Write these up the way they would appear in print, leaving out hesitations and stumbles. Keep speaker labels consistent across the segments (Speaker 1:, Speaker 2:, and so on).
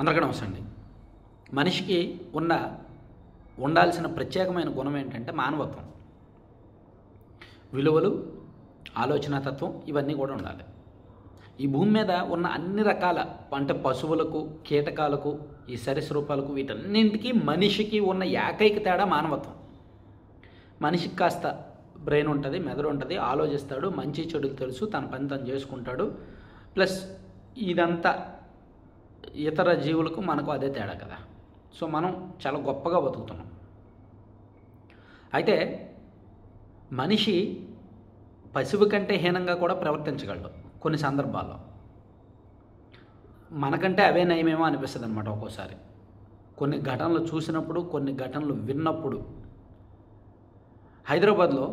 Speaker 1: అందరికీ నమస్తే అండి. మనిషికి ఉండాల్సిన ప్రత్యేకమైన గుణం ఏంటంటే మానవత్వం, విలువలు, ఆలోచనాతత్వం ఇవన్నీ కూడా ఉండాలి. ఈ భూమి మీద ఉన్న అన్ని రకాల అంటే పశువులకు, కీటకాలకు, ఈ సరీసృపాలకు వీటన్నింటికి మనిషికి ఉన్న ఏకైక తేడా మానవత్వం. మనిషికి కాస్త బ్రెయిన్ ఉంటుంది, మెదడు ఉంటుంది, ఆలోచిస్తాడు, మంచి చెడులు తెలుసు, తన పని తను చేసుకుంటాడు. ప్లస్ ఇదంతా ఇతర జీవులకు మనకు అదే తేడా కదా. సో మనం చాలా గొప్పగా బతుకుతున్నాం. అయితే మనిషి పశువు కంటే హీనంగా కూడా ప్రవర్తించగలడు కొన్ని సందర్భాల్లో. మనకంటే అవే నయమేమో అనిపిస్తుంది అనమాట ఒక్కోసారి. కొన్ని ఘటనలు చూసినప్పుడు, కొన్ని ఘటనలు విన్నప్పుడు. హైదరాబాద్లో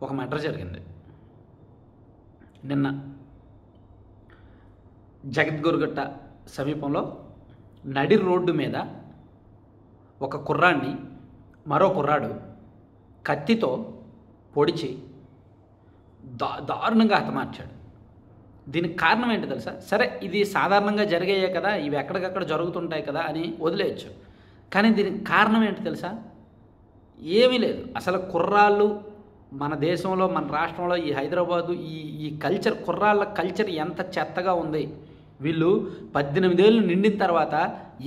Speaker 1: ఒక మర్డర్ జరిగింది నిన్న. జగద్గురుగట్ట సమీపంలో నడి రోడ్డు మీద ఒక కుర్రాడిని మరో కుర్రాడు కత్తితో పొడిచి దారుణంగా హతమార్చాడు. దీనికి కారణం ఏంటి తెలుసా? సరే, ఇది సాధారణంగా జరిగాయే కదా, ఇవి ఎక్కడికక్కడ జరుగుతుంటాయి కదా అని వదిలేయచ్చు. కానీ దీనికి కారణం ఏంటి తెలుసా? ఏమీ లేదు. అసలు కుర్రాళ్ళు మన దేశంలో, మన రాష్ట్రంలో, ఈ హైదరాబాదు, ఈ కల్చర్, కుర్రాళ్ళ కల్చర్ ఎంత చెత్తగా ఉంది. వీళ్ళు 18 ఏళ్ళు నిండిన తర్వాత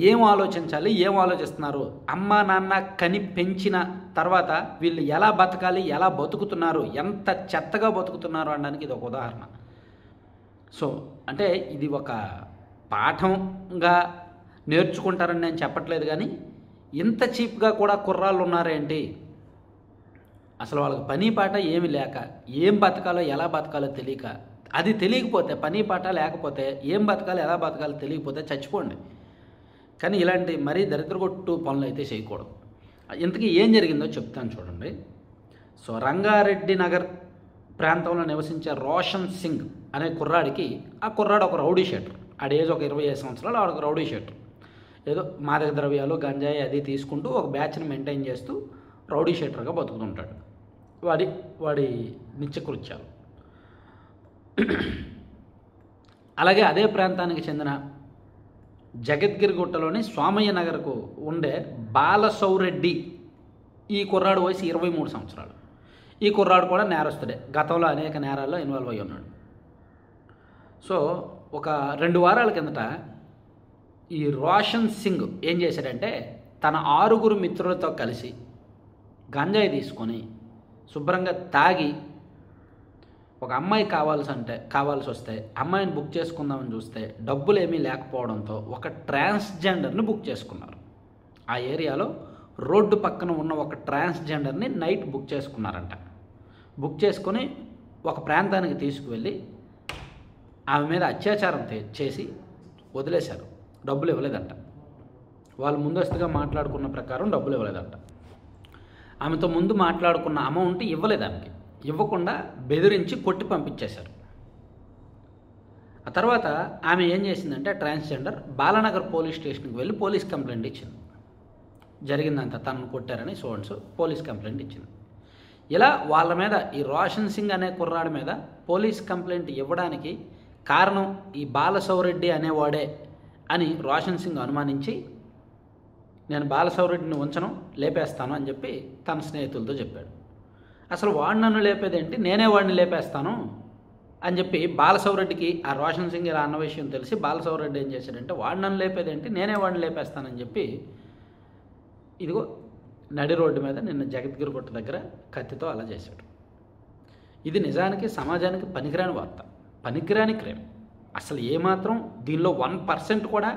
Speaker 1: ఏం ఆలోచించాలి, ఏం ఆలోచిస్తున్నారు, అమ్మ నాన్న కని పెంచిన తర్వాత వీళ్ళు ఎలా బతకాలి, ఎలా బతుకుతున్నారు, ఎంత చెత్తగా బతుకుతున్నారు అనడానికి ఇది ఒక ఉదాహరణ. సో అంటే ఇది ఒక పాఠంగా నేర్చుకుంటారని నేను చెప్పట్లేదు, కానీ ఇంత చీప్గా కూడా కుర్రాళ్ళు ఉన్నారేంటి? అసలు వాళ్ళకి పని పాట ఏమి లేక, ఏం బతకాలో ఎలా బతకాలో తెలియక, అది తెలియకపోతే, పని పాట లేకపోతే ఏం బతకాలి, ఎలా బతకాలో తెలియకపోతే చచ్చిపోండి. కానీ ఇలాంటి మరీ దరిద్రగొట్టు పనులు అయితే చేయకూడదు. ఇంతకీ ఏం జరిగిందో చెప్తాను చూడండి. సో రంగారెడ్డి నగర్ ప్రాంతంలో నివసించే రోషన్ సింగ్ అనే కుర్రాడికి, ఆ కుర్రాడు ఒక రౌడీ షీటర్. ఆడి ఏజ్ ఒక 25 సంవత్సరాలు, ఆడొక రౌడీ షీటర్. ఏదో మాదక ద్రవ్యాలు, గంజాయి అది తీసుకుంటూ ఒక బ్యాచ్ని మెయింటైన్ చేస్తూ రౌడీ షీటర్గా బతుకుతుంటాడు. వాడి నిత్యకృత్యాలు. అలాగే అదే ప్రాంతానికి చెందిన జగద్గిరిగుట్టలోని స్వామయ్య నగర్కు ఉండే బాలసౌరెడ్డి, ఈ కుర్రాడు వయసు 23 సంవత్సరాలు. ఈ కుర్రాడు కూడా నేరస్తుడే. గతంలో అనేక నేరాల్లో ఇన్వాల్వ్ అయ్యి ఉన్నాడు. సో ఒక 2 వారాల కిందట ఈ రోషన్ సింగ్ ఏం చేశాడంటే, తన 6 మిత్రులతో కలిసి గంజాయి తీసుకొని శుభ్రంగా తాగి, ఒక అమ్మాయి కావాల్సి వస్తే అమ్మాయిని బుక్ చేసుకుందామని చూస్తే డబ్బులు ఏమీ లేకపోవడంతో ఒక ట్రాన్స్జెండర్ని బుక్ చేసుకున్నారు. ఆ ఏరియాలో రోడ్డు పక్కన ఉన్న ఒక ట్రాన్స్జెండర్ని నైట్ బుక్ చేసుకున్నారంట. బుక్ చేసుకొని ఒక ప్రాంతానికి తీసుకువెళ్ళి ఆమె మీద అత్యాచారం చేసి వదిలేశారు. డబ్బులు ఇవ్వలేదంట. వాళ్ళు ముందస్తుగా మాట్లాడుకున్న ప్రకారం డబ్బులు ఇవ్వలేదంట. ఆమెతో ముందు మాట్లాడుకున్న అమౌంట్ ఇవ్వలేదు. ఆమెకి ఇవ్వకుండా బెదిరించి కొట్టి పంపించేశారు. ఆ తర్వాత ఆమె ఏం చేసిందంటే, ట్రాన్స్జెండర్ బాలానగర్ పోలీస్ స్టేషన్కి వెళ్ళి పోలీస్ కంప్లైంట్ ఇచ్చింది. జరిగిందంతా తనను కొట్టారని పోలీస్ కంప్లైంట్ ఇచ్చింది. ఇలా వాళ్ళ మీద, ఈ రోషన్ సింగ్ అనే కుర్రాడి మీద పోలీస్ కంప్లైంట్ ఇవ్వడానికి కారణం ఈ బాలసౌరెడ్డి అనేవాడే అని రోషన్ సింగ్ అనుమానించి, నేను బాలసౌరెడ్డిని ఉంచను, లేపేస్తాను అని చెప్పి తన స్నేహితులతో చెప్పాడు. అసలు వాడు నన్ను లేపేదేంటి, నేనే వాడిని లేపేస్తాను అని చెప్పి బాలసౌరెడ్డికి, ఆ రోషన్ సింగ్ ఇలా అన్న విషయం తెలిసి బాలసౌరెడ్డి ఏం చేశాడంటే, వాడు నన్ను లేపేదేంటి, నేనే వాడిని లేపేస్తానని చెప్పి ఇదిగో నడి రోడ్డు మీద నిన్న జగద్గిరిగుట్ట దగ్గర కత్తితో అలా చేశాడు. ఇది నిజానికి సమాజానికి పనికిరాని వార్త, పనికిరాని క్రైమ్. అసలు ఏమాత్రం దీనిలో 1% కూడా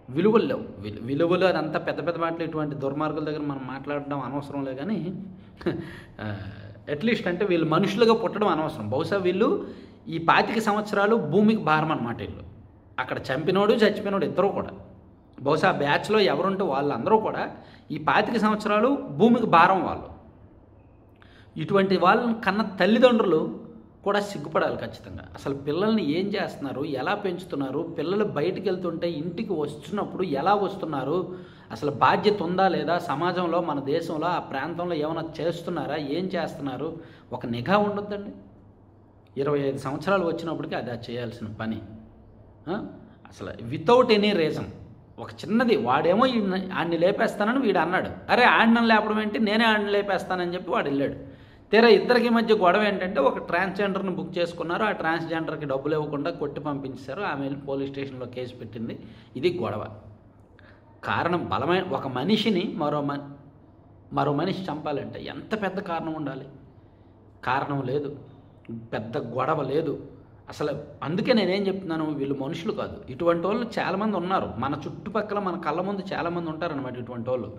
Speaker 1: విలువలు లేవు. విలువలు అదంతా పెద్ద పెద్ద మాటలు, ఇటువంటి దుర్మార్గుల దగ్గర మనం మాట్లాడడం అనవసరం లేదు. కానీ అట్లీస్ట్ అంటే వీళ్ళు మనుషులుగా పుట్టడం అనవసరం. బహుశా వీళ్ళు ఈ 25 సంవత్సరాలు భూమికి భారం అన్నమాట. వీళ్ళు అక్కడ చంపినోడు చచ్చిపోయినోడు ఇద్దరు కూడా, బహుశా బ్యాచ్లో ఎవరుంటే వాళ్ళందరూ కూడా ఈ 25 సంవత్సరాలు భూమికి భారం వాళ్ళు. ఇటువంటి వాళ్ళని కన్న తల్లిదండ్రులు కూడా సిగ్గుపడాలి ఖచ్చితంగా. అసలు పిల్లల్ని ఏం చేస్తున్నారు, ఎలా పెంచుతున్నారు, పిల్లలు బయటికి వెళ్తుంటే ఇంటికి వస్తున్నప్పుడు ఎలా వస్తున్నారు, అసలు బాధ్యత ఉందా లేదా, సమాజంలో మన దేశంలో ఆ ప్రాంతంలో ఏమైనా చేస్తున్నారా, ఏం చేస్తున్నారు, ఒక నిఘా ఉండొద్దండి. 25 సంవత్సరాలు వచ్చినప్పటికీ అది చేయాల్సిన పని. అసలు వితౌట్ ఎనీ రీజన్ ఒక చిన్నది వాడేమో ఆడిని లేపేస్తానని వీడు అన్నాడు. అరే ఆడిని లేపడం ఏంటి, నేనే ఆడిని లేపేస్తానని చెప్పి వాడు వెళ్ళాడు. తీరా ఇద్దరికి మధ్య గొడవ ఏంటంటే ఒక ట్రాన్స్జెండర్ని బుక్ చేసుకున్నారు. ఆ ట్రాన్స్జెండర్కి డబ్బులు ఇవ్వకుండా కొట్టి పంపించారు. ఆమె వెళ్ళి పోలీస్ స్టేషన్లో కేసు పెట్టింది. ఇది గొడవ. కారణం బలమైన ఒక మనిషిని మరో మనిషి చంపాలంటే ఎంత పెద్ద కారణం ఉండాలి? కారణం లేదు, పెద్ద గొడవ లేదు అసలు. అందుకే నేనేం చెప్తున్నాను, వీళ్ళు మనుషులు కాదు. ఇటువంటి వాళ్ళు చాలామంది ఉన్నారు మన చుట్టుపక్కల, మన కళ్ళ ముందు చాలామంది ఉంటారనమాట ఇటువంటి వాళ్ళు.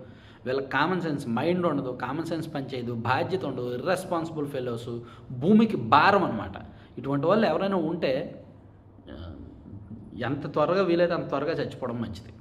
Speaker 1: వీళ్ళకి కామన్ సెన్స్ మైండ్ ఉండదు, కామన్ సెన్స్ పనిచేయదు, బాధ్యత ఉండదు, ఇర్రెస్పాన్సిబుల్ ఫెలోస్, భూమికి భారం అనమాట. ఇటువంటి వాళ్ళు ఎవరైనా ఉంటే ఎంత త్వరగా వీలైతే అంత త్వరగా చచ్చిపోవడం మంచిది.